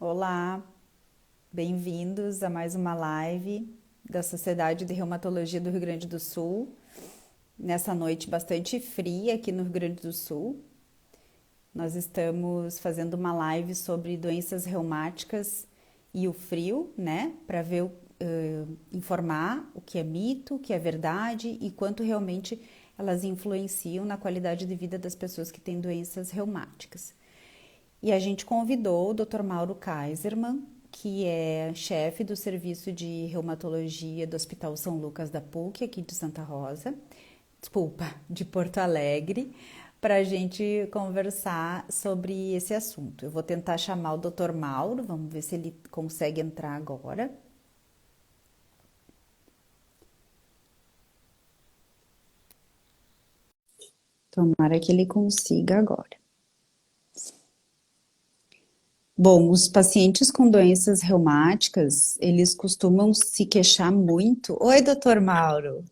Olá, bem-vindos a mais uma live da Sociedade de Reumatologia do Rio Grande do Sul. Nessa noite bastante fria aqui no Rio Grande do Sul, nós estamos fazendo uma live sobre doenças reumáticas e o frio, né? Para ver, informar o que é mito, o que é verdade e quanto realmente elas influenciam na qualidade de vida das pessoas que têm doenças reumáticas. E a gente convidou o Dr. Mauro Kaiserman, que é chefe do serviço de reumatologia do Hospital São Lucas da PUC, aqui de Santa Rosa, desculpa, de Porto Alegre, para a gente conversar sobre esse assunto. Eu vou tentar chamar o Dr. Mauro, vamos ver se ele consegue entrar agora. Tomara que ele consiga agora. Bom, os pacientes com doenças reumáticas, eles costumam se queixar muito. Oi, doutor Mauro.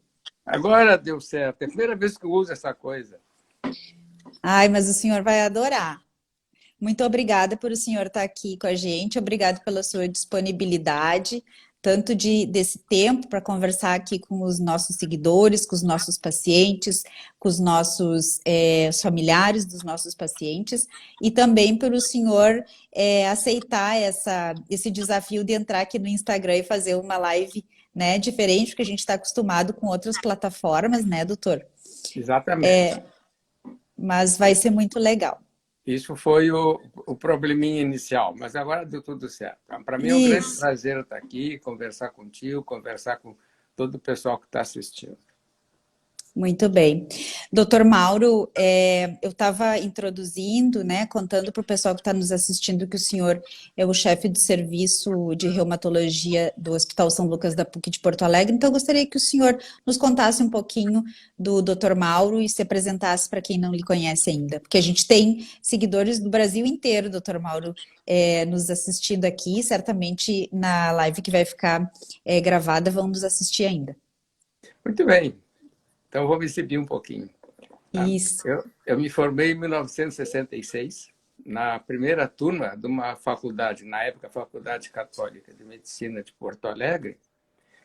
Agora deu certo. É a primeira vez que eu uso essa coisa. Ai, mas o senhor vai adorar. Muito obrigada por o senhor estar aqui com a gente, obrigado pela sua disponibilidade, tanto desse tempo para conversar aqui com os nossos seguidores, com os nossos pacientes, com os nossos os familiares dos nossos pacientes, e também por o senhor aceitar esse desafio de entrar aqui no Instagram e fazer uma live, né, diferente, porque a gente está acostumado com outras plataformas, né, doutor? Exatamente. Mas vai ser muito legal. Isso foi o probleminha inicial, mas agora deu tudo certo. Para mim é um grande Isso. prazer estar aqui, conversar contigo, conversar com todo o pessoal que está assistindo. Muito bem. Doutor Mauro, eu estava introduzindo, né, contando para o pessoal que está nos assistindo que o senhor é o chefe de serviço de reumatologia do Hospital São Lucas da PUC de Porto Alegre, então eu gostaria que o senhor nos contasse um pouquinho do doutor Mauro e se apresentasse para quem não lhe conhece ainda, porque a gente tem seguidores do Brasil inteiro, doutor Mauro, nos assistindo aqui, certamente na live que vai ficar gravada vão nos assistir ainda. Muito bem. Então vou me exibir um pouquinho. Tá? Isso. Eu me formei em 1966, na primeira turma de uma faculdade, na época Faculdade Católica de Medicina de Porto Alegre,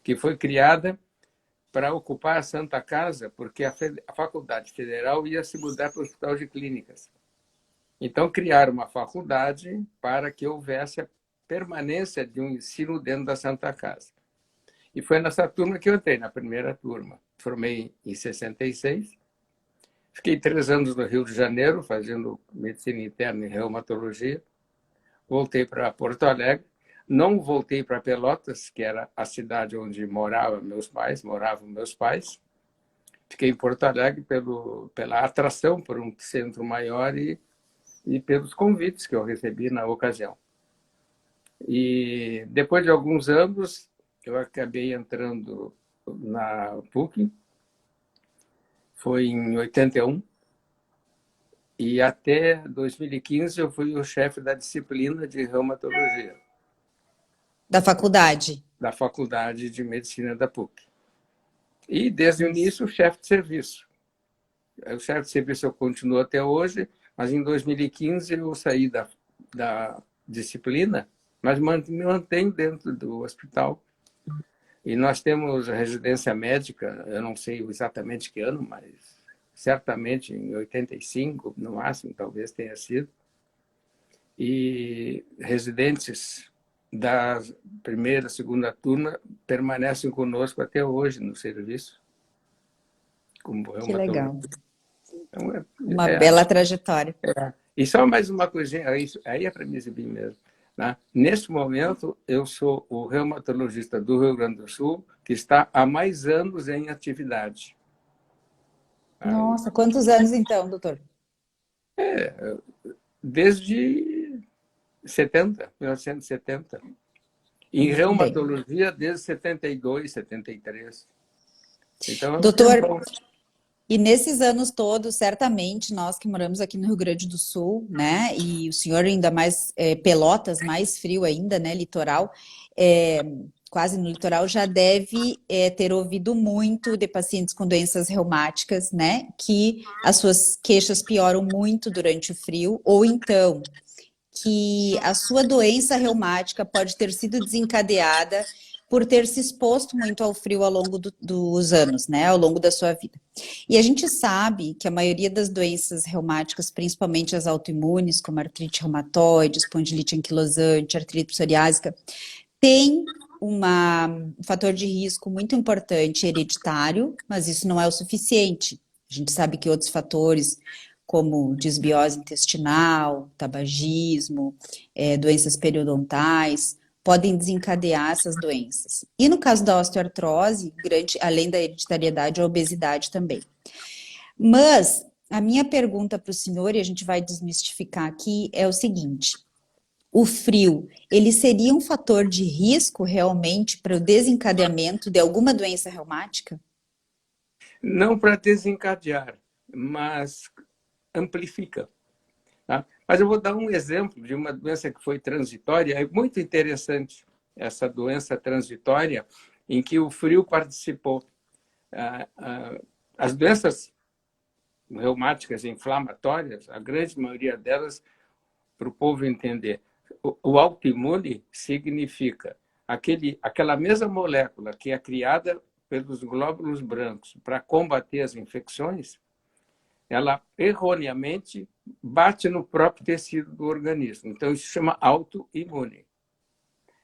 que foi criada para ocupar a Santa Casa, porque a Faculdade Federal ia se mudar para o Hospital de Clínicas. Então, criaram uma faculdade para que houvesse a permanência de um ensino dentro da Santa Casa. E foi nessa turma que eu entrei, na primeira turma. Formei em 66, fiquei 3 anos no Rio de Janeiro, fazendo medicina interna e reumatologia. Voltei para Porto Alegre, não voltei para Pelotas, que era a cidade onde moravam meus pais. Fiquei em Porto Alegre pela atração por um centro maior e pelos convites que eu recebi na ocasião. E depois de alguns anos, eu acabei entrando na PUC, foi em 81, e até 2015 eu fui o chefe da disciplina de reumatologia Da faculdade. da Faculdade de Medicina da PUC. E, desde o início, o chefe de serviço. O chefe de serviço eu continuo até hoje, mas em 2015 eu saí da disciplina, mas me mantenho dentro do hospital. E nós temos a residência médica, eu não sei exatamente que ano, mas certamente em 85, no máximo, talvez tenha sido. E residentes da primeira, segunda turma permanecem conosco até hoje no serviço, como Que legal. reumatologia. Então, Uma bela trajetória. E só mais uma coisinha, aí é para me exibir mesmo. Né? Neste momento, eu sou o reumatologista do Rio Grande do Sul que está há mais anos em atividade. Nossa, quantos anos então, doutor? Desde 1970. Em Muito bem. reumatologia, desde 72, 73. Então, é um Doutor, tempão. e nesses anos todos, certamente, nós que moramos aqui no Rio Grande do Sul, né, e o senhor ainda mais, Pelotas, mais frio ainda, né, litoral, é, quase no litoral, já deve ter ouvido muito de pacientes com doenças reumáticas, né, que as suas queixas pioram muito durante o frio, ou então que a sua doença reumática pode ter sido desencadeada por ter se exposto muito ao frio ao longo dos anos, né, ao longo da sua vida. E a gente sabe que a maioria das doenças reumáticas, principalmente as autoimunes, como artrite reumatoide, espondilite anquilosante, artrite psoriásica, tem um fator de risco muito importante hereditário, mas isso não é o suficiente. A gente sabe que outros fatores, como desbiose intestinal, tabagismo, doenças periodontais, podem desencadear essas doenças. E no caso da osteoartrose, além da hereditariedade, a obesidade também. Mas a minha pergunta para o senhor, e a gente vai desmistificar aqui, é o seguinte: o frio, ele seria um fator de risco realmente para o desencadeamento de alguma doença reumática? Não para desencadear, mas amplifica. Tá? Mas eu vou dar um exemplo de uma doença que foi transitória, é muito interessante essa doença transitória em que o frio participou. As doenças reumáticas inflamatórias, a grande maioria delas, para o povo entender, o autoimune significa aquela mesma molécula que é criada pelos glóbulos brancos para combater as infecções, ela erroneamente bate no próprio tecido do organismo. Então, isso se chama autoimune.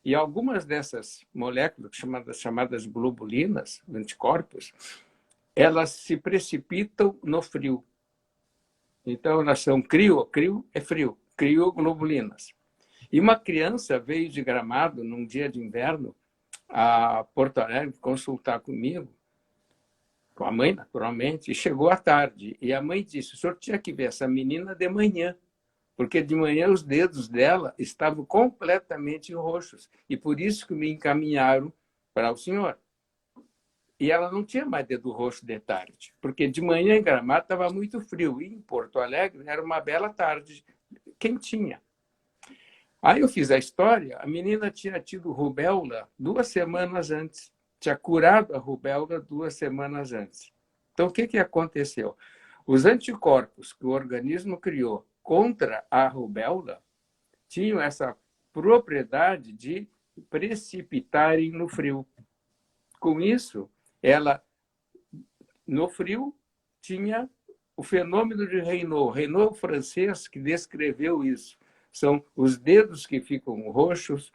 E algumas dessas moléculas, chamadas globulinas, anticorpos, elas se precipitam no frio. Então, elas são crio é frio, crioglobulinas. E uma criança veio de Gramado, num dia de inverno, a Porto Alegre consultar comigo, com a mãe, naturalmente, e chegou à tarde. E a mãe disse: o senhor tinha que ver essa menina de manhã, porque de manhã os dedos dela estavam completamente roxos. E por isso que me encaminharam para o senhor. E ela não tinha mais dedo roxo de tarde, porque de manhã em Gramado estava muito frio. E em Porto Alegre era uma bela tarde quentinha. Aí eu fiz a história, a menina tinha tido rubéola 2 semanas antes. Tinha curado a rubéola 2 semanas antes. Então, o que aconteceu? Os anticorpos que o organismo criou contra a rubéola tinham essa propriedade de precipitarem no frio. Com isso, ela, no frio, tinha o fenômeno de Raynaud. Raynaud é o francês que descreveu isso. São os dedos que ficam roxos,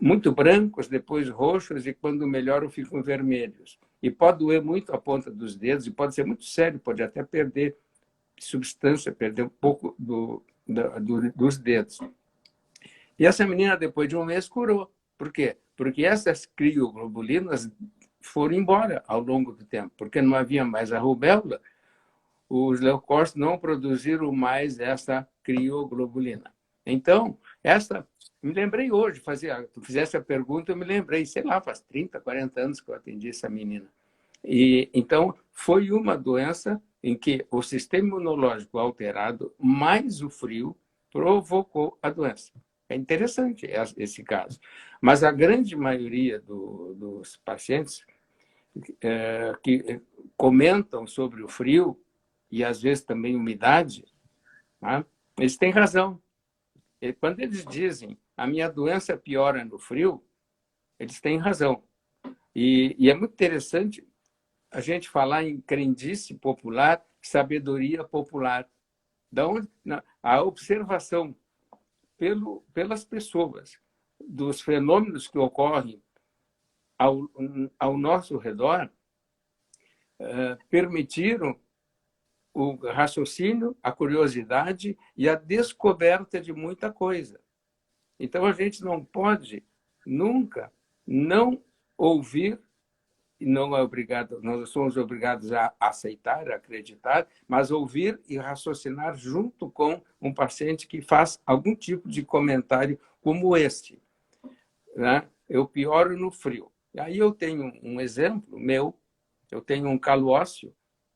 muito brancos, depois roxos, e quando melhoram ficam vermelhos. E pode doer muito a ponta dos dedos, e pode ser muito sério, pode até perder substância, perder um pouco dos dedos. E essa menina, depois de um mês, curou. Por quê? Porque essas crioglobulinas foram embora ao longo do tempo, porque não havia mais a rubéola, os leucócitos não produziram mais essa crioglobulina. Então, me lembrei hoje, tu fizesse a pergunta, eu me lembrei, sei lá, faz 30, 40 anos que eu atendi essa menina. E então, foi uma doença em que o sistema imunológico alterado, mais o frio, provocou a doença. É interessante esse caso. Mas a grande maioria dos pacientes que comentam sobre o frio, e às vezes também umidade, né? Eles têm razão. E quando eles dizem a minha doença piora no frio, eles têm razão. E é muito interessante a gente falar em crendice popular, sabedoria popular. Da onde a observação pelas pessoas dos fenômenos que ocorrem ao nosso redor permitiram o raciocínio, a curiosidade e a descoberta de muita coisa. Então, a gente não pode nunca não ouvir, e não é obrigado, nós somos obrigados a aceitar, a acreditar, mas ouvir e raciocinar junto com um paciente que faz algum tipo de comentário como este, né? Eu pioro no frio. E aí eu tenho um exemplo meu, eu tenho um calo ósseo.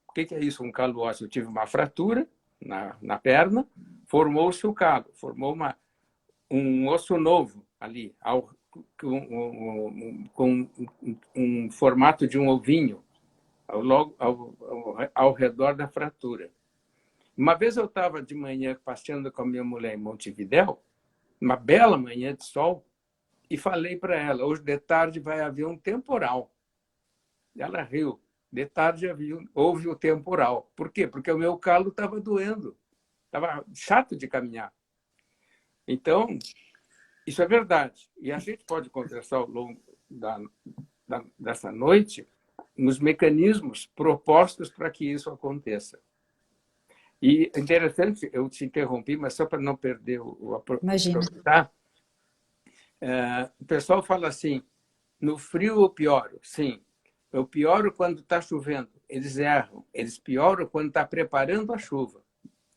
O que é isso, um calo ósseo? Eu tive uma fratura na perna, formou-se o calo, formou um osso novo ali, com um formato de um ovinho ao redor da fratura. Uma vez eu estava de manhã passeando com a minha mulher em Montevidéu, uma bela manhã de sol, e falei para ela, hoje de tarde vai haver um temporal. Ela riu. De tarde houve o temporal. Por quê? Porque o meu calo estava doendo. Estava chato de caminhar. Então, isso é verdade. E a gente pode conversar ao longo dessa noite nos mecanismos propostos para que isso aconteça. E interessante, eu te interrompi, mas só para não perder Imagina. aproveitar, o pessoal fala assim, no frio eu pioro. Sim, eu pioro quando está chovendo. Eles erram. Eles pioram quando está preparando a chuva.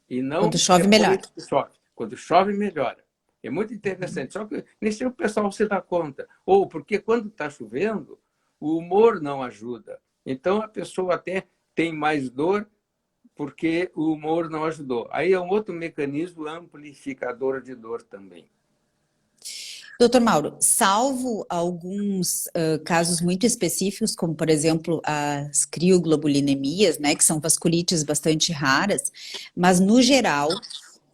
E Quando não chove, melhor. depois que chove. Quando chove, melhora. É muito interessante. Só que nem sempre o pessoal se dá conta. Ou porque quando está chovendo, o humor não ajuda. Então a pessoa até tem mais dor porque o humor não ajudou. Aí é um outro mecanismo amplificador de dor também. Doutor Mauro, salvo alguns casos muito específicos, como por exemplo as crioglobulinemias, né, que são vasculites bastante raras, mas no geral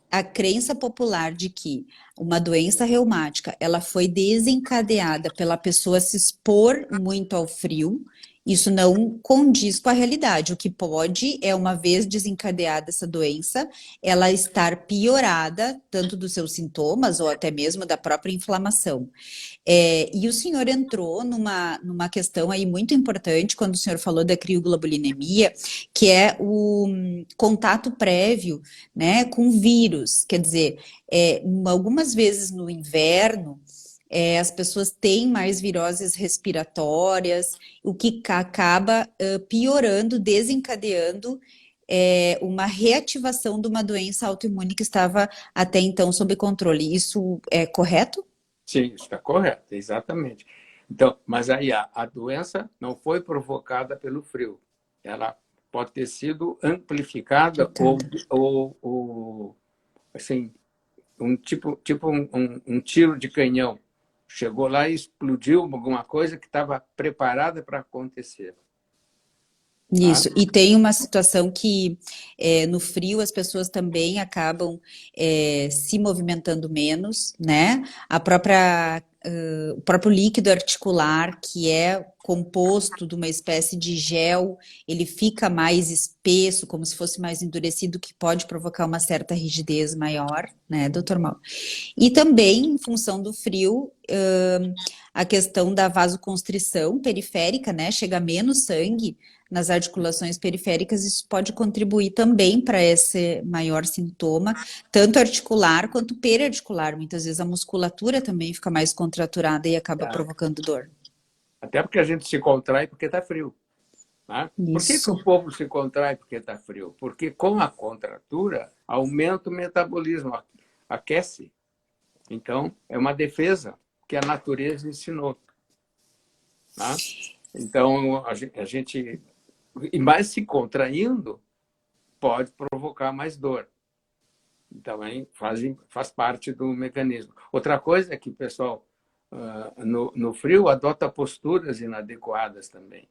a crença popular de que uma doença reumática ela foi desencadeada pela pessoa se expor muito ao frio, isso não condiz com a realidade. O que pode é, uma vez desencadeada essa doença, ela estar piorada, tanto dos seus sintomas ou até mesmo da própria inflamação. E o senhor entrou numa questão aí muito importante quando o senhor falou da crioglobulinemia, que é o contato prévio, né, com vírus. Quer dizer, algumas vezes no inverno, as pessoas têm mais viroses respiratórias, o que acaba piorando, desencadeando uma reativação de uma doença autoimune que estava até então sob controle. Isso é correto? Sim, está correto, exatamente. Então, mas aí a doença não foi provocada pelo frio. Ela pode ter sido amplificada ou assim, um tiro de canhão. Chegou lá e explodiu alguma coisa que estava preparada para acontecer. Tá? Isso, e tem uma situação que no frio as pessoas também acabam se movimentando menos, né? O próprio líquido articular, que é composto de uma espécie de gel, ele fica mais espesso, como se fosse mais endurecido, que pode provocar uma certa rigidez maior, né, doutor Mal? E também, em função do frio, a questão da vasoconstrição periférica, né? Chega menos sangue nas articulações periféricas, isso pode contribuir também para esse maior sintoma, tanto articular quanto periarticular. Muitas vezes a musculatura também fica mais contraturada e acaba provocando dor. Até porque a gente se contrai porque está frio. Tá? Por que Isso. o povo se contrai porque está frio? Porque com a contratura aumenta o metabolismo, aquece. Então, é uma defesa que a natureza ensinou. Tá? Então, a gente, e mais se contraindo, pode provocar mais dor. Também faz parte do mecanismo. Outra coisa é que o pessoal, no frio, adota posturas inadequadas também.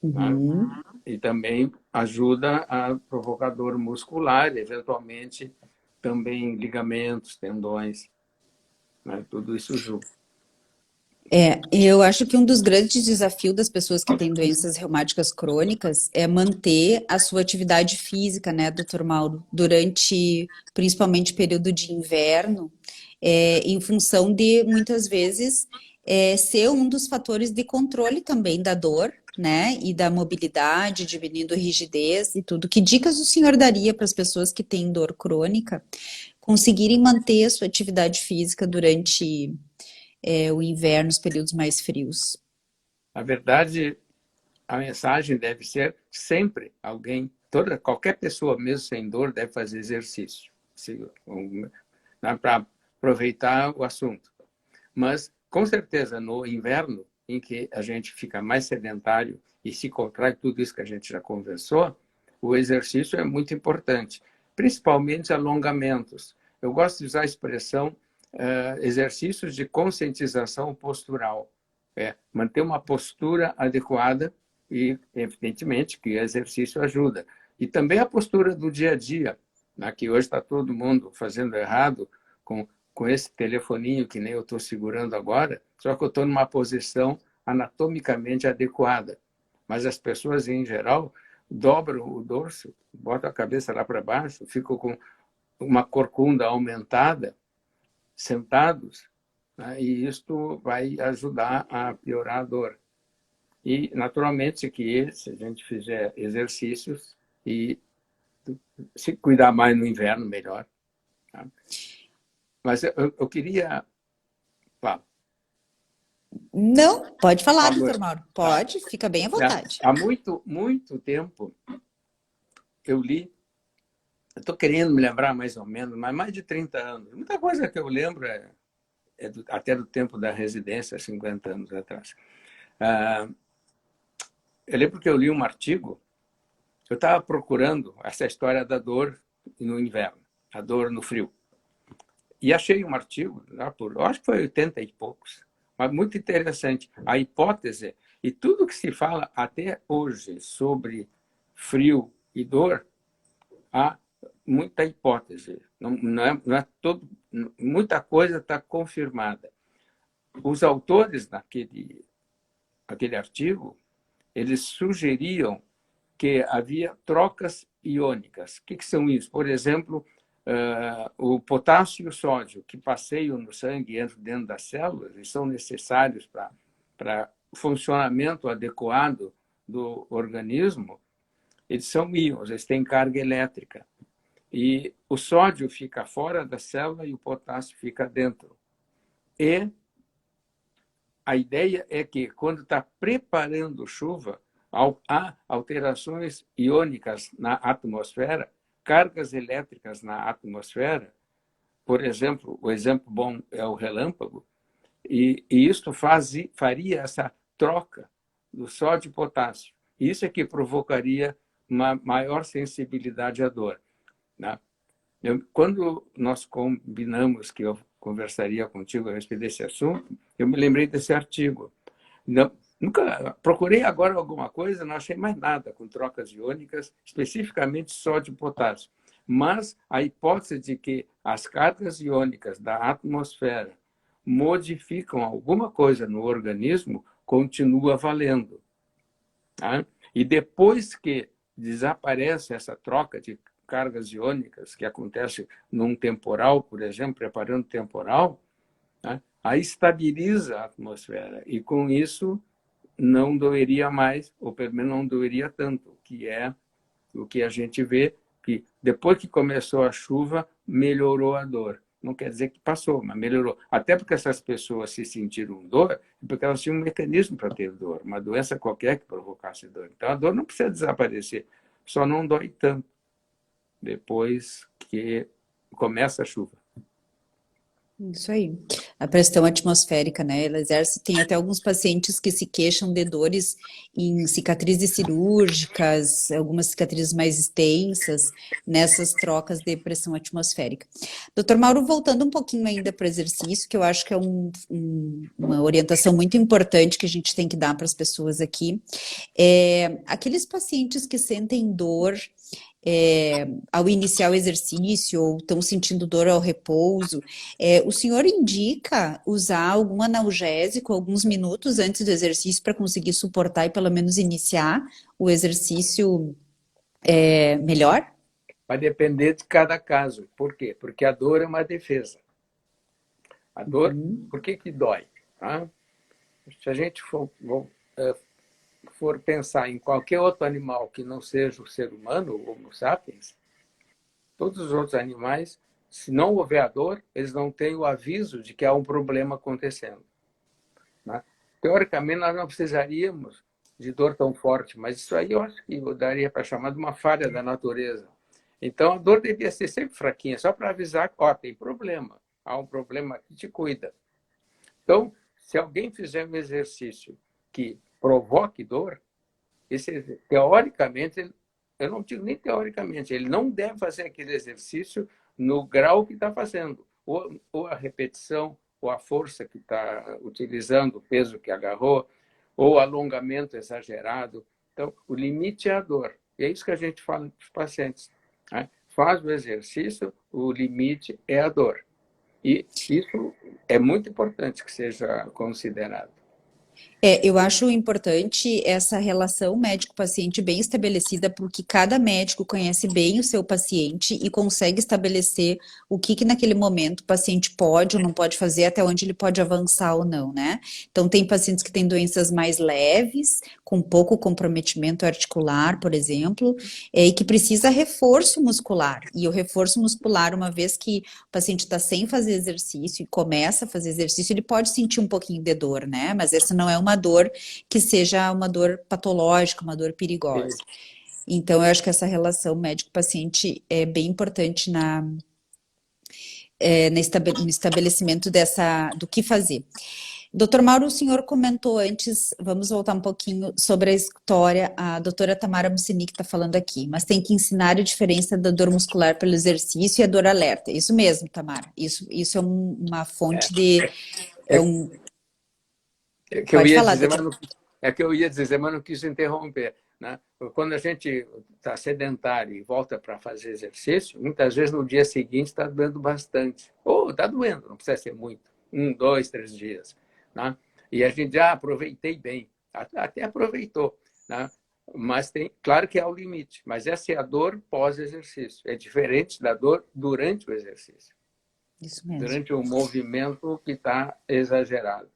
Né? Uhum. E também ajuda a provocar dor muscular, eventualmente também ligamentos, tendões, né? Tudo isso junto. Eu acho que um dos grandes desafios das pessoas que têm doenças reumáticas crônicas é manter a sua atividade física, né, doutor Mauro, durante principalmente período de inverno, em função de muitas vezes ser um dos fatores de controle também da dor, né, e da mobilidade, diminuindo rigidez e tudo. Que dicas o senhor daria para as pessoas que têm dor crônica conseguirem manter a sua atividade física durante o inverno, os períodos mais frios? Na verdade, a mensagem deve ser sempre qualquer pessoa, mesmo sem dor, deve fazer exercício, para aproveitar o assunto. Mas, com certeza, no inverno, em que a gente fica mais sedentário e se contrai tudo isso que a gente já conversou, o exercício é muito importante, principalmente alongamentos. Eu gosto de usar a expressão exercícios de conscientização postural. Manter uma postura adequada e, evidentemente, que o exercício ajuda. E também a postura do dia a dia, né, que hoje está todo mundo fazendo errado, com com esse telefoninho que nem eu estou segurando agora, só que eu estou numa posição anatomicamente adequada. Mas as pessoas, em geral, dobram o dorso, botam a cabeça lá para baixo, ficam com uma corcunda aumentada, sentados, né? E isto vai ajudar a piorar a dor. E, naturalmente, que se a gente fizer exercícios e se cuidar mais no inverno, melhor. Tá? Mas eu queria... Fala. Não, pode falar, Fala. doutor Mauro. Tá. Pode, fica bem à vontade. Há muito tempo eu li, eu estou querendo me lembrar mais ou menos, mas mais de 30 anos. Muita coisa que eu lembro até do tempo da residência, 50 anos atrás. Eu lembro que eu li um artigo, eu estava procurando essa história da dor no inverno, a dor no frio. E achei um artigo, lá eu acho que foi 80 e poucos, mas muito interessante. A hipótese, e tudo que se fala até hoje sobre frio e dor, há muita hipótese. Não é todo, muita coisa está confirmada. Os autores aquele artigo, eles sugeriam que havia trocas iônicas. O que são isso? Por exemplo, o potássio e o sódio, que passeiam no sangue e entram dentro das células e são necessários para o funcionamento adequado do organismo, eles são íons, eles têm carga elétrica. E o sódio fica fora da célula e o potássio fica dentro. E a ideia é que, quando está preparando chuva, há alterações iônicas na atmosfera, cargas elétricas na atmosfera. Por exemplo, o exemplo bom é o relâmpago, e isto faria essa troca do sódio e potássio. Isso é que provocaria uma maior sensibilidade à dor. Né? Quando nós combinamos que eu conversaria contigo a respeito desse assunto, eu me lembrei desse artigo. Nunca procurei agora alguma coisa, não achei mais nada com trocas iônicas, especificamente sódio e potássio. Mas a hipótese de que as cargas iônicas da atmosfera modificam alguma coisa no organismo continua valendo. Tá? E depois que desaparece essa troca de cargas iônicas, que acontece num temporal, por exemplo, preparando temporal, né? Aí estabiliza a atmosfera e, com isso, não doeria mais, ou pelo menos não doeria tanto, que é o que a gente vê, que depois que começou a chuva, melhorou a dor. Não quer dizer que passou, mas melhorou. Até porque essas pessoas se sentiram dor, porque elas tinham um mecanismo para ter dor, uma doença qualquer que provocasse dor. Então, a dor não precisa desaparecer, só não dói tanto depois que começa a chuva. Isso aí. A pressão atmosférica, né? Ela exerce, tem até alguns pacientes que se queixam de dores em cicatrizes cirúrgicas, algumas cicatrizes mais extensas, nessas trocas de pressão atmosférica. Doutor Mauro, voltando um pouquinho ainda para o exercício, que eu acho que é uma orientação muito importante que a gente tem que dar para as pessoas aqui, aqueles pacientes que sentem dor ao iniciar o exercício ou estão sentindo dor ao repouso, o senhor indica usar algum analgésico alguns minutos antes do exercício para conseguir suportar e pelo menos iniciar o exercício melhor? Vai depender de cada caso. Por quê? Porque a dor é uma defesa. A dor, por que dói? Tá? Se a gente for pensar em qualquer outro animal que não seja o ser humano, o Homo sapiens, todos os outros animais, se não houver a dor, eles não têm o aviso de que há um problema acontecendo. Né? Teoricamente, nós não precisaríamos de dor tão forte, mas isso aí eu acho que eu daria para chamar de uma falha da natureza. Então, a dor devia ser sempre fraquinha, só para avisar que tem problema, há um problema que te cuida. Então, se alguém fizer um exercício que provoque dor, teoricamente, eu não digo nem teoricamente, ele não deve fazer aquele exercício no grau que está fazendo, ou a repetição, ou a força que está utilizando, o peso que agarrou, ou alongamento exagerado. Então, o limite é a dor. E é isso que a gente fala para os pacientes. Né? Faz o exercício, o limite é a dor. E isso é muito importante que seja considerado. Eu acho importante essa relação médico-paciente bem estabelecida, porque cada médico conhece bem o seu paciente e consegue estabelecer o que naquele momento o paciente pode ou não pode fazer, até onde ele pode avançar ou não, né? Então, tem pacientes que têm doenças mais leves, com pouco comprometimento articular, por exemplo, e que precisa reforço muscular. E o reforço muscular, uma vez que o paciente está sem fazer exercício e começa a fazer exercício, ele pode sentir um pouquinho de dor, né? Mas essa não é uma dor que seja uma dor patológica, uma dor perigosa. Então, eu acho que essa relação médico-paciente é bem importante no estabelecimento do que fazer. Doutor Mauro, o senhor comentou antes, vamos voltar um pouquinho sobre a história, a doutora Tamara Mussini que está falando aqui, mas tem que ensinar a diferença da dor muscular pelo exercício e a dor alerta. Isso mesmo, Tamara. Isso é uma É, fonte de. É é, um, é que eu pode ia falar, dizer, doutor. é que eu ia dizer, mas não quis interromper. Né? Quando a gente está sedentário e volta para fazer exercício, muitas vezes no dia seguinte está doendo bastante. Ou está doendo, não precisa ser muito. 1, 2, 3 dias. Né? E a gente já aproveitei bem. Até aproveitou. Né? Mas tem, claro que há o limite. Mas essa é a dor pós-exercício. É diferente da dor durante o exercício. Isso mesmo. Durante o movimento que está exagerado.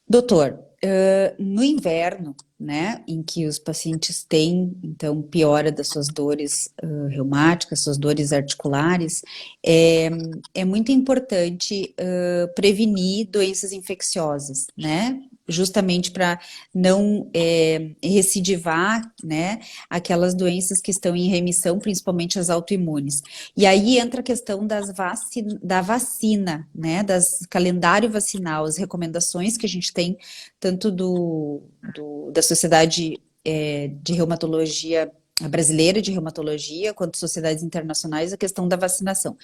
Doutor, no inverno, né, em que os pacientes têm, então, piora das suas dores reumáticas, suas dores articulares, é, é muito importante prevenir doenças infecciosas, né? Justamente para não recidivar, né, aquelas doenças que estão em remissão, principalmente as autoimunes. E aí entra a questão da vacina, né, das calendário vacinal, as recomendações que a gente tem, tanto da Sociedade de Reumatologia Brasileira de Reumatologia, quanto sociedades internacionais, a questão da vacinação. O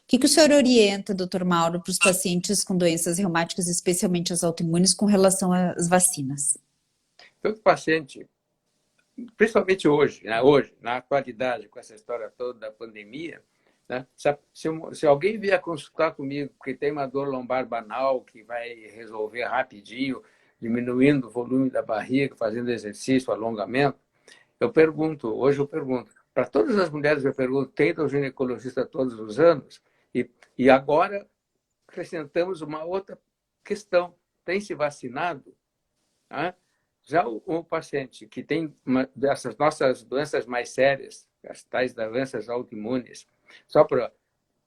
que o senhor orienta, doutor Mauro, para os pacientes com doenças reumáticas, especialmente as autoimunes, com relação às vacinas? Todo paciente, principalmente hoje, né, hoje, na atualidade, com essa história toda da pandemia, né, se alguém vier consultar comigo porque tem uma dor lombar banal que vai resolver rapidinho, diminuindo o volume da barriga, fazendo exercício, alongamento, hoje eu pergunto, para todas as mulheres eu pergunto, tem ido ao ginecologista todos os anos? E agora acrescentamos uma outra questão, tem se vacinado? Né? Já o paciente que tem uma dessas nossas doenças mais sérias, as tais doenças autoimunes, só para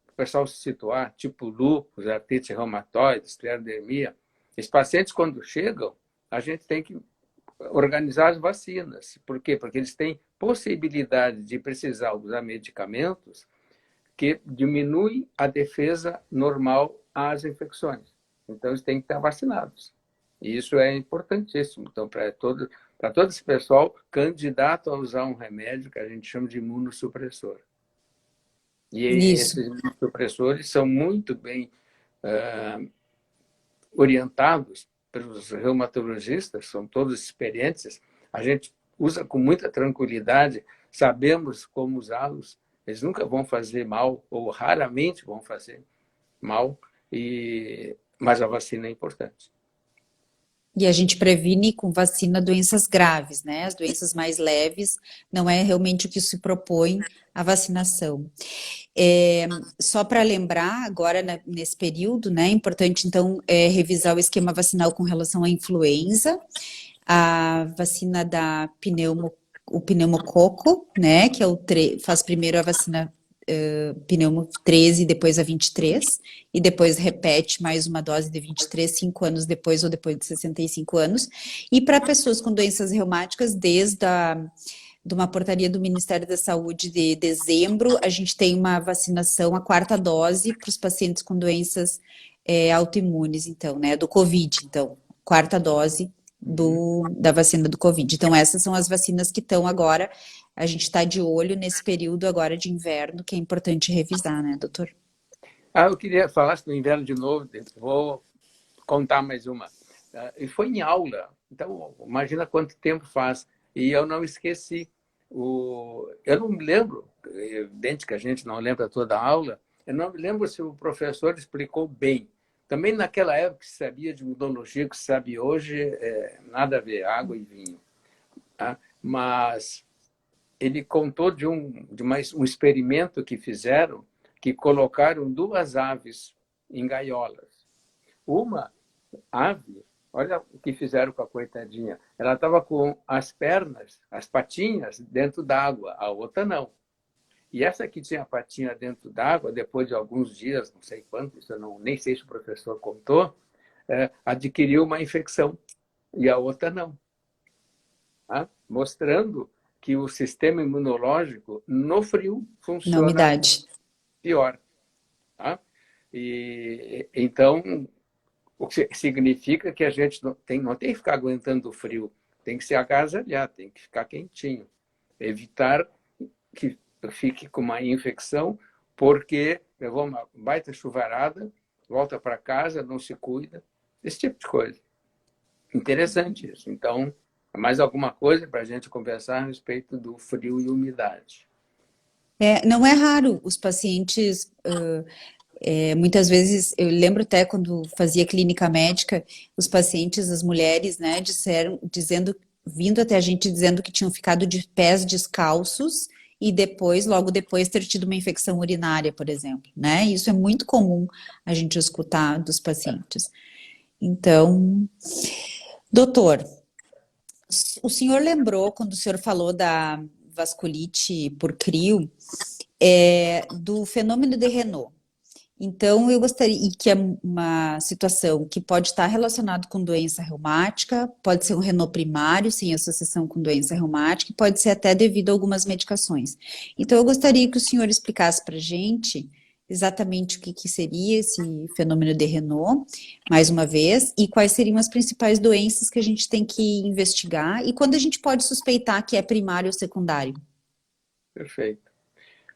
o pessoal se situar, tipo lúpus, artrite reumatoide, esclerodermia, esses pacientes, quando chegam, a gente tem que organizar as vacinas. Por quê? Porque eles têm possibilidade de precisar usar medicamentos que diminuem a defesa normal às infecções. Então, eles têm que estar vacinados. E isso é importantíssimo. Então, para todo esse pessoal, candidato a usar um remédio que a gente chama de imunossupressor. E Isso. esses imunossupressores são muito bem orientados pelos reumatologistas, são todos experientes. A gente usa com muita tranquilidade, sabemos como usá-los. Eles nunca vão fazer mal, ou raramente vão fazer mal, mas a vacina é importante. E a gente previne com vacina doenças graves, né? As doenças mais leves, não é realmente o que se propõe a vacinação. Só para lembrar, agora nesse período, né? É importante então revisar o esquema vacinal com relação à influenza, a vacina o pneumococo, né? Que é faz primeiro a vacina pneumo 13 e depois a 23, e depois repete mais uma dose de 23, 5 anos depois ou depois de 65 anos. E para pessoas com doenças reumáticas, de uma portaria do Ministério da Saúde de dezembro, a gente tem uma vacinação, a quarta dose para os pacientes com doenças autoimunes, então, né, do Covid, então, quarta dose da vacina do Covid. Então, essas são as vacinas que estão agora, a gente está de olho nesse período agora de inverno, que é importante revisar, né, doutor? Eu queria falar do inverno de novo, vou contar mais uma. E foi em aula, então imagina quanto tempo faz. E eu não esqueci. Eu não me lembro, é evidente que a gente não lembra toda a aula, Eu não me lembro se o professor explicou bem. Também naquela época se sabia de imunologia que se sabe hoje, nada a ver, água e vinho. Tá? Mas ele contou de um experimento que fizeram, que colocaram duas aves em gaiolas. Uma ave, olha o que fizeram com a coitadinha, ela estava com as pernas, as patinhas dentro d'água, a outra não. E essa que tinha a patinha dentro d'água, depois de alguns dias, não sei quantos, eu não, nem sei se o professor contou, adquiriu uma infecção e a outra não. Tá? Mostrando que o sistema imunológico no frio Na funciona umidade. pior. Tá? E, então, o que significa que a gente não tem que ficar aguentando o frio, tem que se agasalhar, tem que ficar quentinho. Evitar que fique com uma infecção, porque levou uma baita chuvarada, volta para casa, não se cuida, esse tipo de coisa. Interessante isso. Então, mais alguma coisa para a gente conversar a respeito do frio e umidade? Não é raro os pacientes, muitas vezes, eu lembro até quando fazia clínica médica, os pacientes, as mulheres, né, vindo até a gente dizendo que tinham ficado de pés descalços e depois, logo depois, ter tido uma infecção urinária, por exemplo, né? Isso é muito comum a gente escutar dos pacientes. Então, doutor, o senhor lembrou quando o senhor falou da vasculite por crio, do fenômeno de Renault. Então, eu gostaria, e que é uma situação que pode estar relacionada com doença reumática, pode ser um Renault primário, sem associação com doença reumática, e pode ser até devido a algumas medicações. Então, eu gostaria que o senhor explicasse para a gente exatamente o que seria esse fenômeno de Renault, mais uma vez, e quais seriam as principais doenças que a gente tem que investigar, e quando a gente pode suspeitar que é primário ou secundário. Perfeito.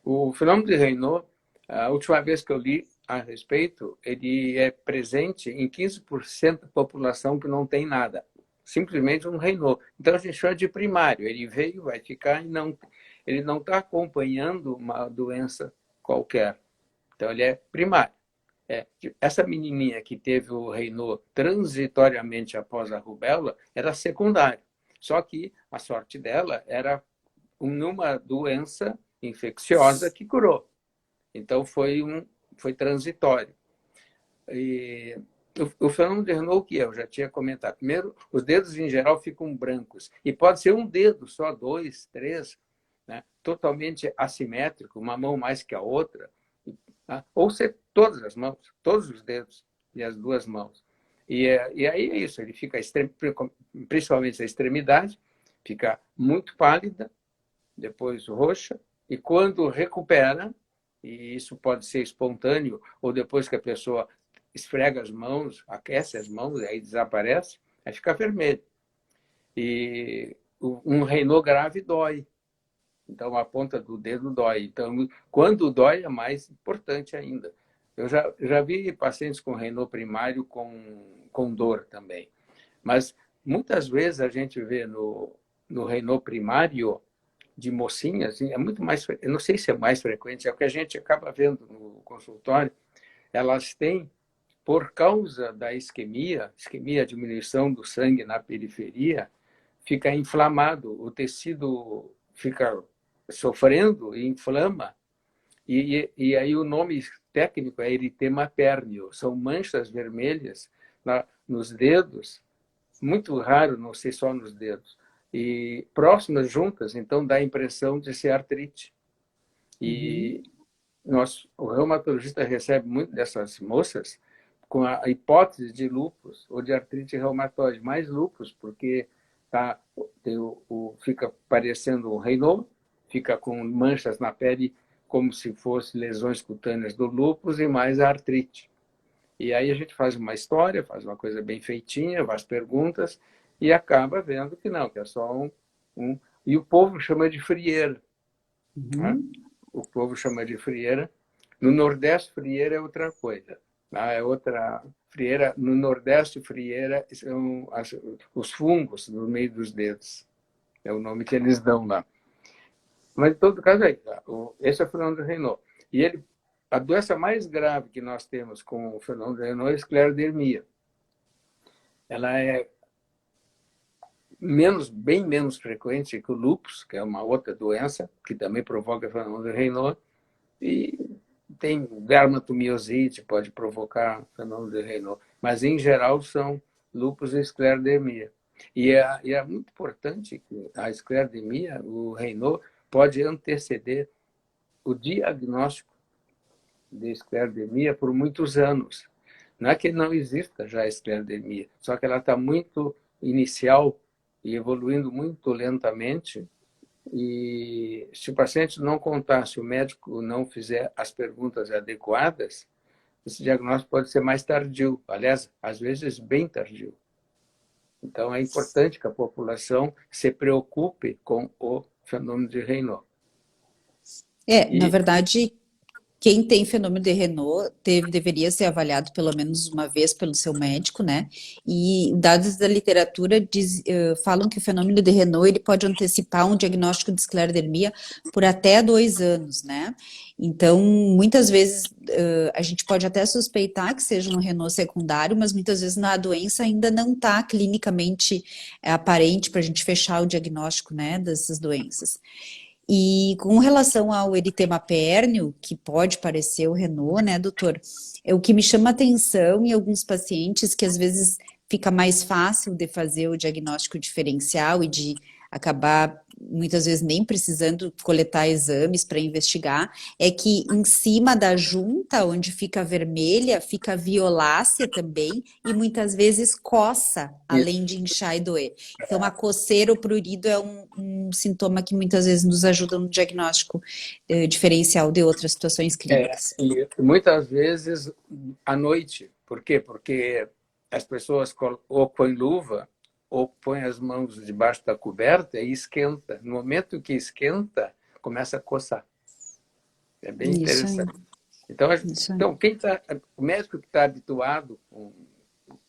O fenômeno de Raynaud, a última vez que eu li a respeito, ele é presente em 15% da população que não tem nada. Simplesmente um Raynaud. Então a gente chama de primário. Ele veio, vai ficar e ele não está acompanhando uma doença qualquer. Então ele é primário. Essa menininha que teve o Raynaud transitoriamente após a rubéola era secundário. Só que a sorte dela era numa doença infecciosa que curou. Então foi transitório. E o fenômeno de Renault, que eu já tinha comentado, primeiro, os dedos em geral ficam brancos. E pode ser um dedo, só dois, três, né? Totalmente assimétrico, uma mão mais que a outra. Tá? Ou ser todas as mãos, todos os dedos e as duas mãos. E aí é isso, ele fica, principalmente a extremidade, fica muito pálida, depois roxa, e quando recupera, e isso pode ser espontâneo, ou depois que a pessoa esfrega as mãos, aquece as mãos, aí desaparece, aí fica vermelho. E um Raynaud grave dói. Então, a ponta do dedo dói. Então, quando dói, é mais importante ainda. Eu já vi pacientes com Raynaud primário com dor também. Mas, muitas vezes, a gente vê no Raynaud primário de mocinhas, é muito mais, eu não sei se é mais frequente, é o que a gente acaba vendo no consultório, elas têm, por causa da isquemia, diminuição do sangue na periferia, fica inflamado, o tecido fica sofrendo e inflama, e aí o nome técnico é eritema pérneo, são manchas vermelhas nos dedos, muito raro, não sei, só nos dedos, e próximas juntas, então dá a impressão de ser artrite. E o reumatologista recebe muito dessas moças com a hipótese de lúpus ou de artrite reumatoide, mais lúpus, porque fica parecendo um Raynaud, fica com manchas na pele como se fossem lesões cutâneas do lúpus e mais a artrite. E aí a gente faz uma história, faz uma coisa bem feitinha, faz perguntas e acaba vendo que não, que é só um... E o povo chama de frieira. Né? O povo chama de frieira. No Nordeste, frieira é outra coisa. Né? É outra frieira. No Nordeste, frieira são os fungos no meio dos dedos. É o nome que eles dão lá. Mas, em todo caso, esse é o Fernando Raynaud. E ele a doença mais grave que nós temos com o fenômeno de Renault é a esclerodermia. Ela é bem menos frequente que o lúpus, que é uma outra doença que também provoca fenômeno de Renault, e tem dermatomiosite, pode provocar fenômeno de Renault, mas em geral são lúpus e esclerodermia. E é muito importante que a esclerodermia, o Renault, pode anteceder o diagnóstico de esclerodermia por muitos anos. Não é que não exista já a esclerodermia, só que ela está muito inicial e evoluindo muito lentamente. E se o paciente não contar, se o médico não fizer as perguntas adequadas, esse diagnóstico pode ser mais tardio. Aliás, às vezes bem tardio. Então, é importante que a população se preocupe com o fenômeno de Raynaud. Na E verdade, quem tem fenômeno de Raynaud deveria ser avaliado pelo menos uma vez pelo seu médico, né? E dados da literatura falam que o fenômeno de Raynaud ele pode antecipar um diagnóstico de esclerodermia por até 2 anos, né? Então, muitas vezes a gente pode até suspeitar que seja um Raynaud secundário, mas muitas vezes a doença ainda não está clinicamente aparente para a gente fechar o diagnóstico, né, dessas doenças. E com relação ao eritema pérneo, que pode parecer o Raynaud, né, doutor? O que me chama atenção em alguns pacientes que às vezes fica mais fácil de fazer o diagnóstico diferencial e de acabar muitas vezes nem precisando coletar exames para investigar, é que em cima da junta, onde fica vermelha, fica violácea também e muitas vezes coça, além de inchar e doer. Então, a coceira ou prurido é um sintoma que muitas vezes nos ajuda no diagnóstico diferencial de outras situações clínicas. E muitas vezes à noite. Por quê? Porque as pessoas ou põem luva ou põem as mãos debaixo da coberta e esquenta. No momento que esquenta, começa a coçar. É bem interessante. Então o médico que está habituado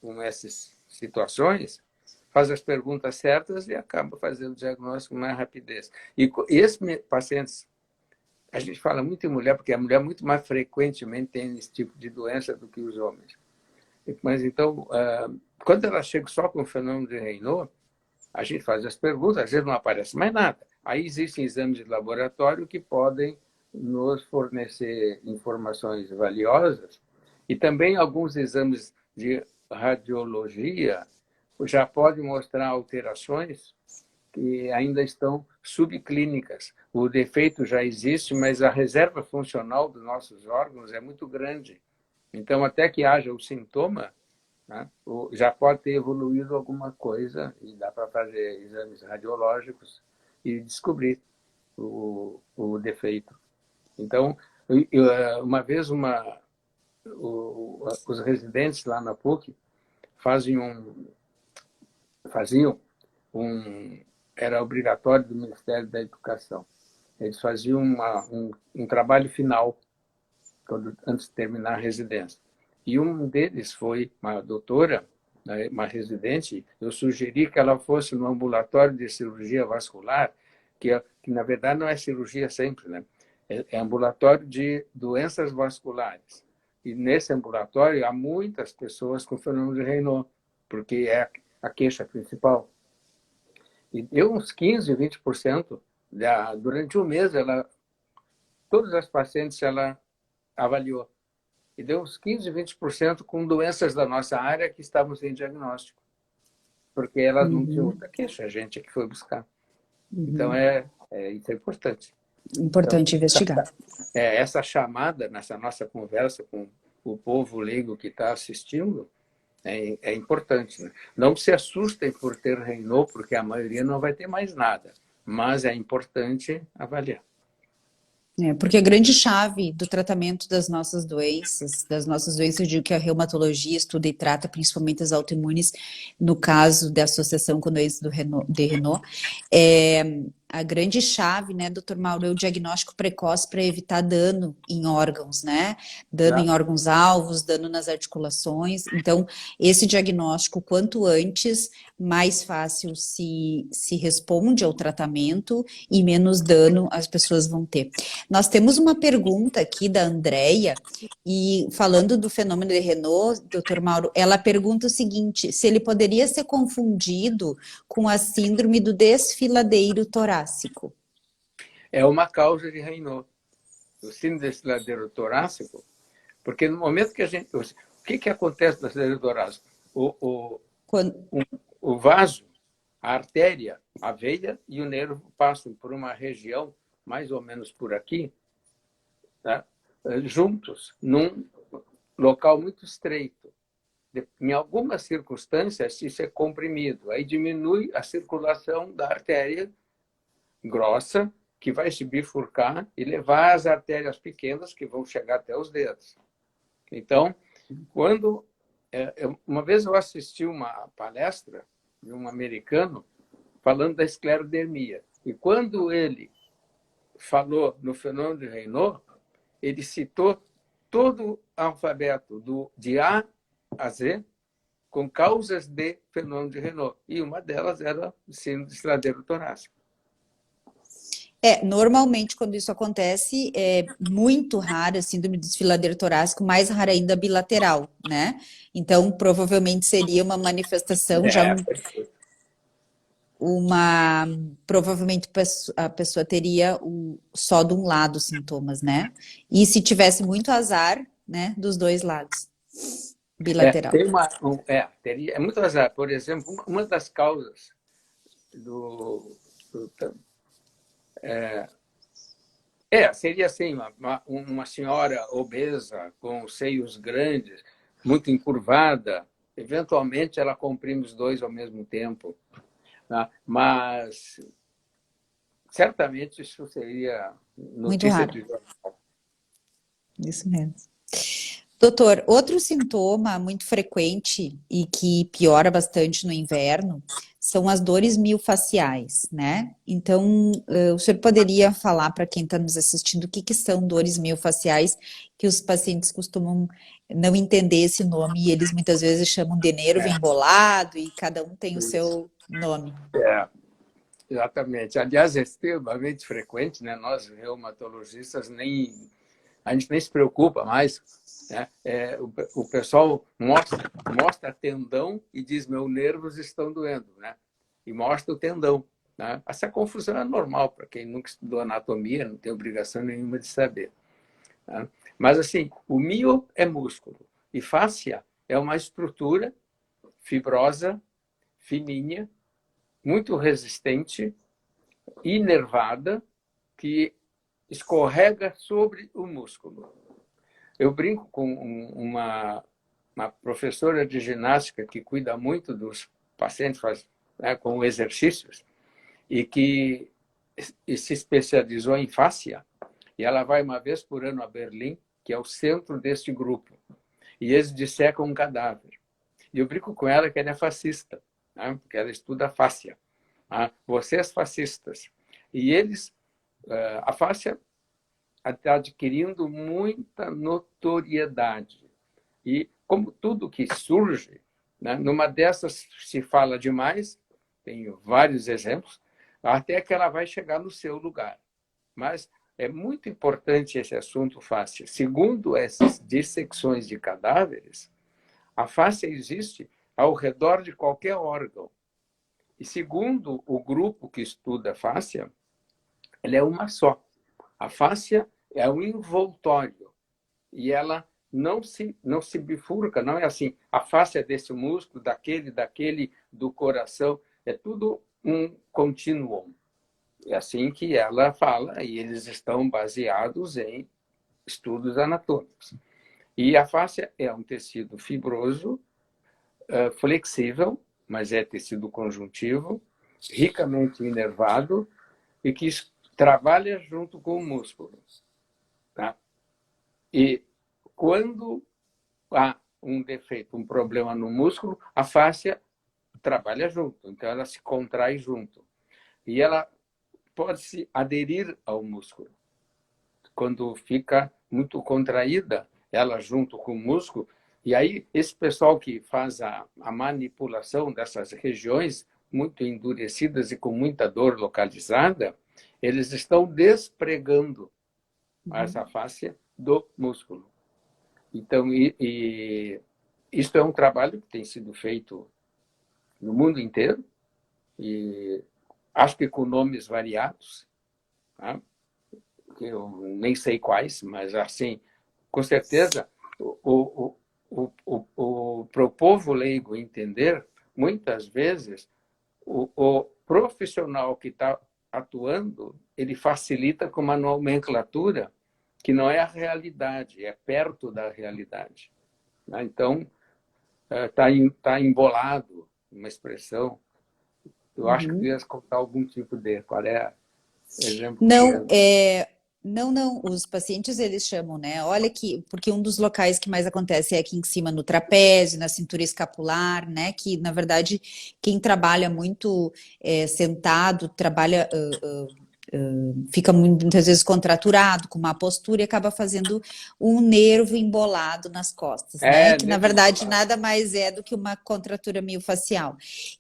com essas situações faz as perguntas certas e acaba fazendo o diagnóstico com mais rapidez. E esses pacientes, a gente fala muito em mulher, porque a mulher muito mais frequentemente tem esse tipo de doença do que os homens. Mas então, quando ela chega só com o fenômeno de Raynaud, a gente faz as perguntas, às vezes não aparece mais nada. Aí existem exames de laboratório que podem nos fornecer informações valiosas e também alguns exames de radiologia já podem mostrar alterações que ainda estão subclínicas. O defeito já existe, mas a reserva funcional dos nossos órgãos é muito grande. Então, até que haja o sintoma, né, já pode ter evoluído alguma coisa e dá para fazer exames radiológicos e descobrir o defeito. Então, uma vez os residentes lá na PUC faziam era obrigatório do Ministério da Educação. Eles faziam um trabalho final antes de terminar a residência. E um deles foi uma doutora, uma residente. Eu sugeri que ela fosse no ambulatório de cirurgia vascular, que na verdade não é cirurgia sempre, né? É ambulatório de doenças vasculares. E nesse ambulatório há muitas pessoas com fenômeno de Raynaud, porque é a queixa principal. E deu uns 15%, 20%. Durante um mês, todas as pacientes ela avaliou. E deu uns 15%, 20% com doenças da nossa área que estavam sem diagnóstico. Porque elas não tinham outra queixa, a gente é que foi buscar. Então, isso é importante. Importante então, investigar. Essa chamada, nessa nossa conversa com o povo leigo que está assistindo, é importante. Né? Não se assustem por ter Raynaud, porque a maioria não vai ter mais nada. Mas é importante avaliar. Porque a grande chave do tratamento das nossas doenças, de que a reumatologia estuda e trata, principalmente as autoimunes, no caso da associação com doenças de Raynaud, é a grande chave, né, doutor Mauro, é o diagnóstico precoce para evitar dano em órgãos, né? Dano Né? em órgãos-alvos, dano nas articulações. Então, esse diagnóstico, quanto antes, mais fácil se responde ao tratamento e menos dano as pessoas vão ter. Nós temos uma pergunta aqui da Andrea, e falando do fenômeno de Renault, doutor Mauro, ela pergunta o seguinte: se ele poderia ser confundido com a síndrome do desfiladeiro torácico. É uma causa de Raynaud, o síndrome desfiladeiro torácico, porque no momento que a gente... O que acontece no desfiladeiro torácico? Quando, O vaso, a artéria, a veia e o nervo passam por uma região, mais ou menos por aqui, tá? Juntos, num local muito estreito. Em algumas circunstâncias, isso é comprimido. Aí diminui a circulação da artéria grossa, que vai se bifurcar e levar as artérias pequenas, que vão chegar até os dedos. Então, quando... Uma vez eu assisti uma palestra de um americano falando da esclerodermia. E quando ele falou no fenômeno de Raynaud, ele citou todo o alfabeto de A a Z com causas de fenômeno de Raynaud. E uma delas era o síndrome do desfiladeiro torácico. Normalmente, quando isso acontece, é muito raro a síndrome do desfiladeiro torácico, mais rara ainda bilateral, né? Então, provavelmente seria uma manifestação já provavelmente a pessoa teria só de um lado os sintomas, né? E se tivesse muito azar, né, dos dois lados, bilateral. É muito azar. Por exemplo, uma das causas seria assim, uma senhora obesa, com seios grandes, muito encurvada, eventualmente ela comprime os dois ao mesmo tempo. Tá? Mas, certamente, isso seria Muito notícia raro. de jornal. Isso mesmo. Doutor, outro sintoma muito frequente e que piora bastante no inverno são as dores miofasciais, né? Então, o senhor poderia falar para quem está nos assistindo o que são dores miofasciais, que os pacientes costumam não entender esse nome e eles muitas vezes chamam de nervo embolado e cada um tem o seu nome. Exatamente. Aliás, é extremamente frequente, né? Nós, reumatologistas, a gente nem se preocupa mais. Né? O pessoal mostra tendão e diz: meus nervos estão doendo, né? E mostra o tendão. Né? Essa confusão é normal para quem nunca estudou anatomia, não tem obrigação nenhuma de saber. Né? Mas, assim, o mio é músculo e fáscia é uma estrutura fibrosa, fininha, muito resistente, inervada, que escorrega sobre o músculo. Eu brinco com uma professora de ginástica que cuida muito dos pacientes com exercícios e que se especializou em fáscia, e ela vai uma vez por ano a Berlim, que é o centro deste grupo, e eles dissecam um cadáver. E eu brinco com ela que ela é fascista, né? Porque ela estuda fáscia. Vocês fascistas. E eles, a fáscia está adquirindo muita notoriedade. E, como tudo que surge, né, numa dessas se fala demais, tenho vários exemplos, até que ela vai chegar no seu lugar. Mas é muito importante esse assunto fáscia. Segundo essas dissecções de cadáveres, a fáscia existe ao redor de qualquer órgão. E segundo o grupo que estuda a fáscia, ela é uma só. A fáscia é um envoltório e ela não se bifurca, não é assim, a fáscia desse músculo, daquele, do coração, é tudo um continuum. É assim que ela fala, e eles estão baseados em estudos anatômicos. E a fáscia é um tecido fibroso, flexível, mas é tecido conjuntivo, ricamente inervado e que trabalha junto com o músculo. Tá? E quando há um defeito, um problema no músculo, a fáscia trabalha junto, então ela se contrai junto. E ela pode-se aderir ao músculo. Quando fica muito contraída, ela junto com o músculo, e aí esse pessoal que faz a manipulação dessas regiões muito endurecidas e com muita dor localizada, eles estão despregando essa fáscia do músculo. Então, isso é um trabalho que tem sido feito no mundo inteiro, e acho que com nomes variados, tá? Que eu nem sei quais, mas assim, com certeza, para o povo leigo entender, muitas vezes, o profissional que está atuando, ele facilita com uma nomenclatura que não é a realidade, é perto da realidade. Então, está embolado uma expressão. Eu acho que ia contar algum tipo de... Qual é o exemplo que Não, você... não, os pacientes eles chamam, né? Olha que, porque um dos locais que mais acontece é aqui em cima no trapézio, na cintura escapular, né? Que na verdade quem trabalha muito sentado, trabalha fica muitas vezes contraturado, com má postura e acaba fazendo um nervo embolado nas costas, né? Que na nervo verdade embolado. nada mais é do que uma contratura miofascial.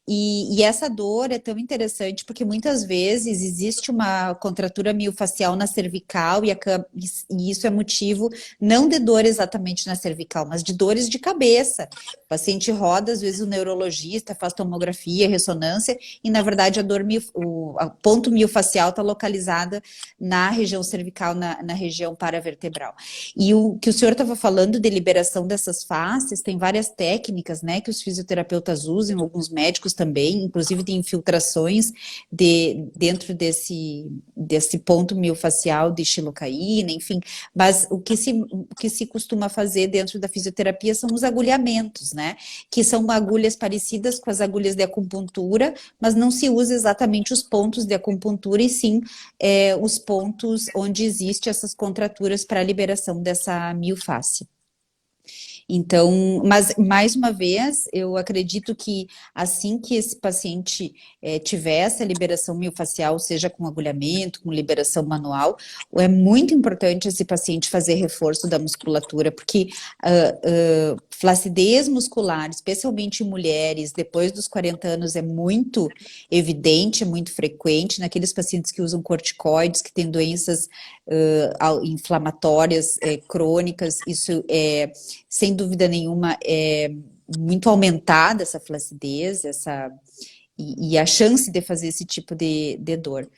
E essa dor é tão interessante porque muitas vezes existe uma contratura miofascial na cervical e isso é motivo não de dor exatamente na cervical, mas de dores de cabeça. O paciente roda, às vezes o neurologista faz tomografia, ressonância e na verdade o ponto miofascial está localizada na região cervical, na região paravertebral. E o que o senhor estava falando de liberação dessas faces, tem várias técnicas, né, que os fisioterapeutas usam, alguns médicos também, inclusive de infiltrações dentro desse ponto miofascial de xilocaína, enfim, mas o que se costuma fazer dentro da fisioterapia são os agulhamentos, né, que são agulhas parecidas com as agulhas de acupuntura, mas não se usa exatamente os pontos de acupuntura, e sim os pontos onde existem essas contraturas para a liberação dessa miofáscia. Então, mas mais uma vez, eu acredito que assim que esse paciente tiver essa liberação miofascial, seja com agulhamento, com liberação manual, é muito importante esse paciente fazer reforço da musculatura, porque flacidez muscular, especialmente em mulheres, depois dos 40 anos, é muito evidente, é muito frequente naqueles pacientes que usam corticoides, que têm doenças inflamatórias crônicas, isso é sem dúvida nenhuma, é muito aumentada essa flacidez, e a chance de fazer esse tipo de dor.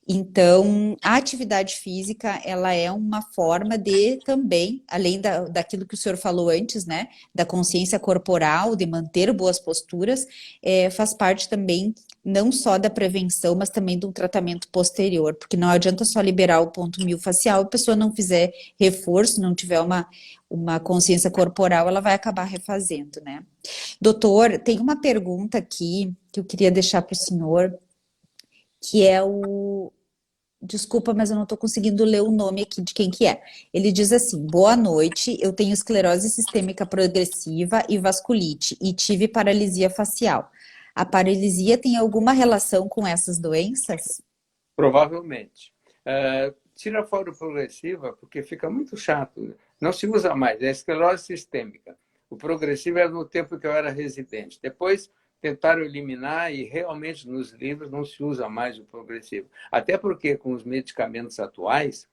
Então, a atividade física, ela é uma forma de também, além daquilo que o senhor falou antes, né, da consciência corporal, de manter boas posturas, faz parte também não só da prevenção, mas também de um tratamento posterior, porque não adianta só liberar o ponto miofascial, a pessoa não fizer reforço, não tiver uma consciência corporal, ela vai acabar refazendo, né. Doutor, tem uma pergunta aqui que eu queria deixar para o senhor, que é o... Desculpa, mas eu não estou conseguindo ler o nome aqui de quem que é. Ele diz assim: boa noite, eu tenho esclerose sistêmica progressiva e vasculite e tive paralisia facial. A paralisia tem alguma relação com essas doenças? Provavelmente. Tira fora o progressiva, porque fica muito chato. Não se usa mais, é esclerose sistêmica. O progressivo era no tempo que eu era residente. Depois tentaram eliminar e realmente nos livros não se usa mais o progressivo. Até porque com os medicamentos atuais,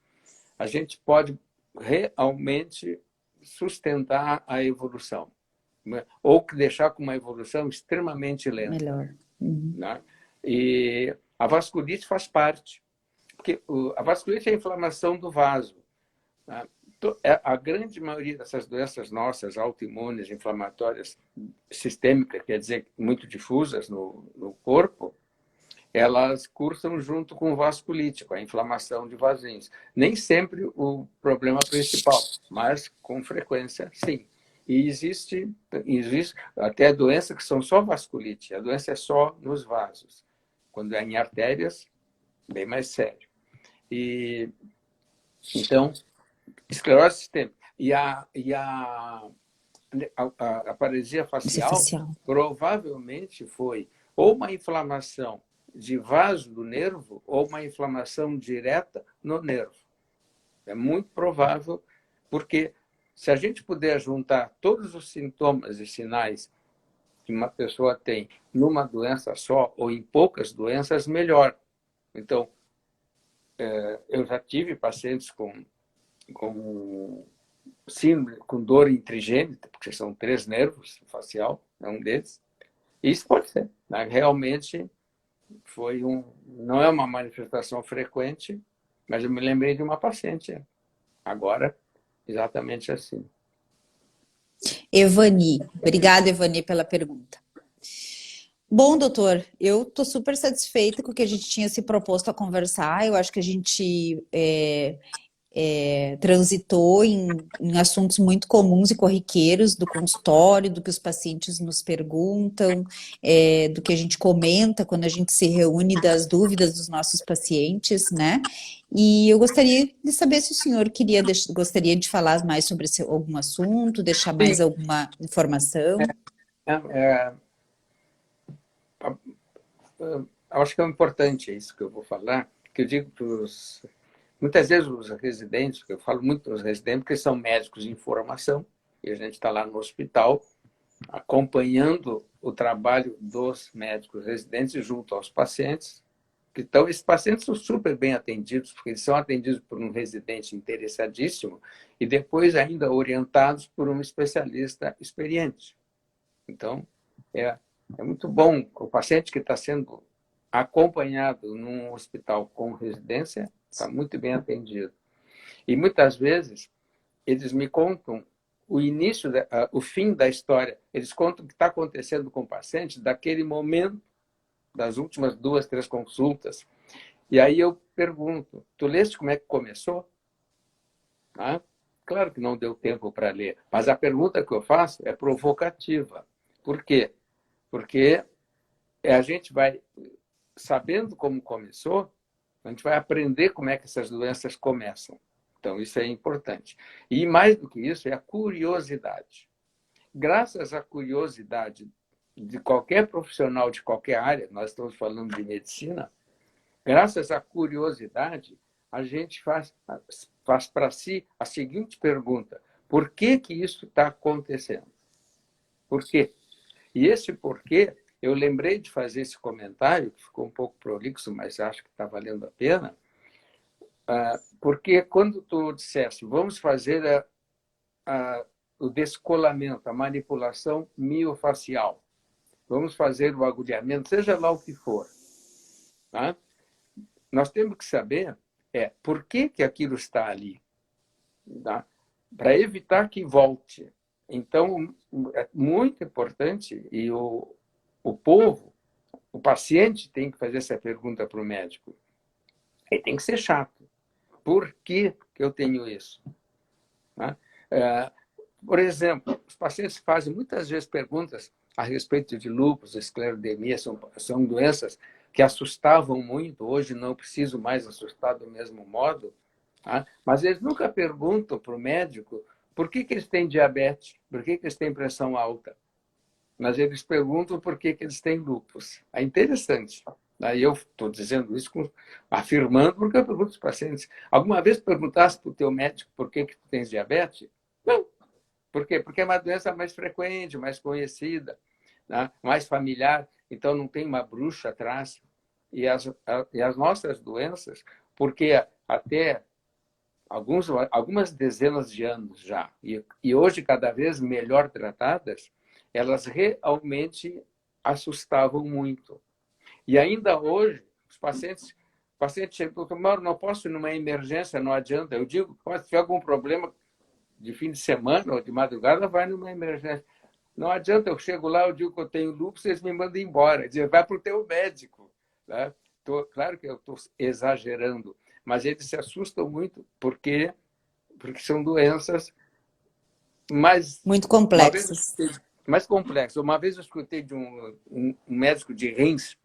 a gente pode realmente sustentar a evolução, né? Ou deixar com uma evolução extremamente lenta. Melhor. Uhum. Né? E a vasculite faz parte, porque a vasculite é a inflamação do vaso. Né? A grande maioria dessas doenças nossas, autoimunes, inflamatórias, sistêmicas, quer dizer, muito difusas no corpo, elas cursam junto com o vasculite, com a inflamação de vasinhos. Nem sempre o problema principal, mas com frequência, sim. E existe até doenças que são só vasculite, a doença é só nos vasos. Quando é em artérias, bem mais sério. Então, esclerose sistêmica. E a paralisia facial provavelmente foi ou uma inflamação de vaso do nervo ou uma inflamação direta no nervo. É muito provável, porque se a gente puder juntar todos os sintomas e sinais que uma pessoa tem numa doença só ou em poucas doenças, melhor. Então, eu já tive pacientes com síndrome, com dor intrigênita, porque são 3 nervos, facial é um deles. Isso pode ser, né? Realmente não é uma manifestação frequente, mas eu me lembrei de uma paciente agora, exatamente assim. Evani, obrigada, Evani, pela pergunta. Bom, doutor, eu estou super satisfeita com o que a gente tinha se proposto a conversar. Eu acho que a gente transitou em assuntos muito comuns e corriqueiros do consultório, do que os pacientes nos perguntam, do que a gente comenta quando a gente se reúne, das dúvidas dos nossos pacientes, né? E eu gostaria de saber se o senhor gostaria de falar mais sobre algum assunto, deixar mais Sim, alguma informação. é, acho que é importante isso que eu vou falar, que eu digo para os... Muitas vezes os residentes, eu falo muito para os residentes, porque são médicos de formação, e a gente está lá no hospital acompanhando o trabalho dos médicos residentes junto aos pacientes. Então, esses pacientes são super bem atendidos, porque eles são atendidos por um residente interessadíssimo e depois ainda orientados por um especialista experiente. Então, é muito bom o paciente que está sendo acompanhado num hospital com residência, está muito bem atendido. E muitas vezes eles me contam o início, o fim da história. Eles contam o que está acontecendo com o paciente daquele momento, das últimas 2, 3 consultas. E aí eu pergunto, tu leste como é que começou? Ah, claro que não deu tempo para ler, mas a pergunta que eu faço é provocativa. Por quê? Porque a gente vai, sabendo como começou, a gente vai aprender como é que essas doenças começam. Então, isso é importante. E mais do que isso, é a curiosidade. Graças à curiosidade de qualquer profissional de qualquer área, nós estamos falando de medicina, graças à curiosidade, a gente faz para si a seguinte pergunta: por que que isso está acontecendo? Por quê? E esse porquê, eu lembrei de fazer esse comentário, que ficou um pouco prolixo, mas acho que está valendo a pena, porque quando tu disseste, vamos fazer o descolamento, a manipulação miofacial, vamos fazer o agulhamento, seja lá o que for, tá? Nós temos que saber por que que aquilo está ali, tá? Para evitar que volte. Então, é muito importante, e o povo, o paciente tem que fazer essa pergunta para o médico. Ele tem que ser chato. Por que que eu tenho isso? Tá? Por exemplo, os pacientes fazem muitas vezes perguntas a respeito de lúpus, esclerodermia, são doenças que assustavam muito, hoje não preciso mais assustar do mesmo modo, tá? Mas eles nunca perguntam para o médico por que que eles têm diabetes, por que que eles têm pressão alta, mas eles perguntam por que que eles têm lúpus. É interessante. Aí eu estou dizendo isso, afirmando, porque eu pergunto aos pacientes, alguma vez perguntaste para o teu médico por que que tu tens diabetes? Não. Por quê? Porque é uma doença mais frequente, mais conhecida, né? Mais familiar, então não tem uma bruxa atrás. E as nossas doenças, porque até algumas dezenas de anos já, e hoje cada vez melhor tratadas, elas realmente assustavam muito. E ainda hoje, os pacientes chegam, Mauro, não posso ir numa emergência, não adianta. Eu digo, se tiver algum problema de fim de semana ou de madrugada, vai numa emergência. Não adianta, eu chego lá, eu digo que eu tenho lúpus, eles me mandam embora. Dizem, vai para o teu médico. Né? Claro que eu estou exagerando, mas eles se assustam muito porque são doenças Muito uma vez complexas. mais complexas. Uma vez eu escutei de um médico de rins,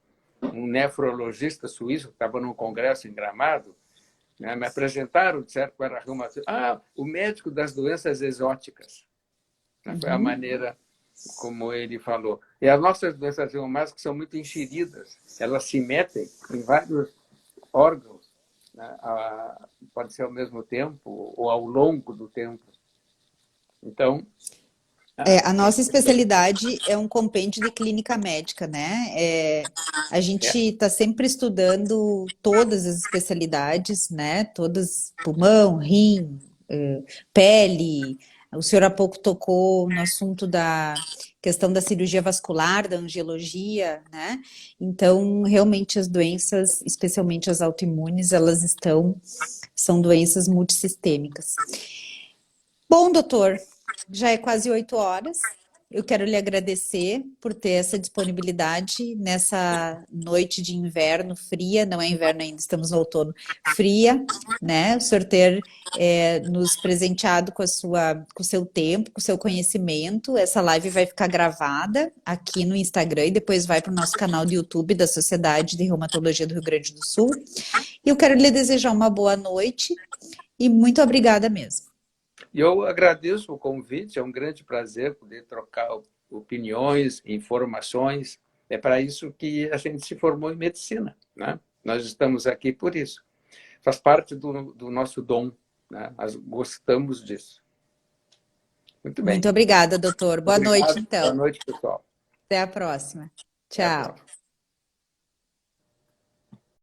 um nefrologista suíço, que estava num congresso em Gramado, né? Me apresentaram, disseram que era reumatismo. O médico das doenças exóticas. Foi a maneira como ele falou. E as nossas doenças reumáticas são muito enxeridas, elas se metem em vários órgãos, né? Pode ser ao mesmo tempo ou ao longo do tempo. Então, A nossa especialidade é um compêndio de clínica médica, né? A gente é, está sempre estudando todas as especialidades, né? Todas, pulmão, rim, pele. O senhor há pouco tocou no assunto da questão da cirurgia vascular, da angiologia, né? Então, realmente as doenças, especialmente as autoimunes, são doenças multissistêmicas. Bom, doutor, já é quase 8 horas. Eu quero lhe agradecer por ter essa disponibilidade nessa noite de inverno fria, não é inverno ainda, estamos no outono, fria, né? O senhor ter nos presenteado com o seu tempo, com o seu conhecimento. Essa live vai ficar gravada aqui no Instagram e depois vai para o nosso canal do YouTube da Sociedade de Reumatologia do Rio Grande do Sul. E eu quero lhe desejar uma boa noite e muito obrigada mesmo. e eu agradeço o convite, é um grande prazer poder trocar opiniões, informações. É para isso que a gente se formou em medicina, né? Nós estamos aqui por isso. Faz parte do nosso dom, né? Nós gostamos disso. Muito bem. Muito obrigada, doutor. Boa noite, Obrigado. Boa então. noite, pessoal. Até a próxima. Até a Tchau. próxima.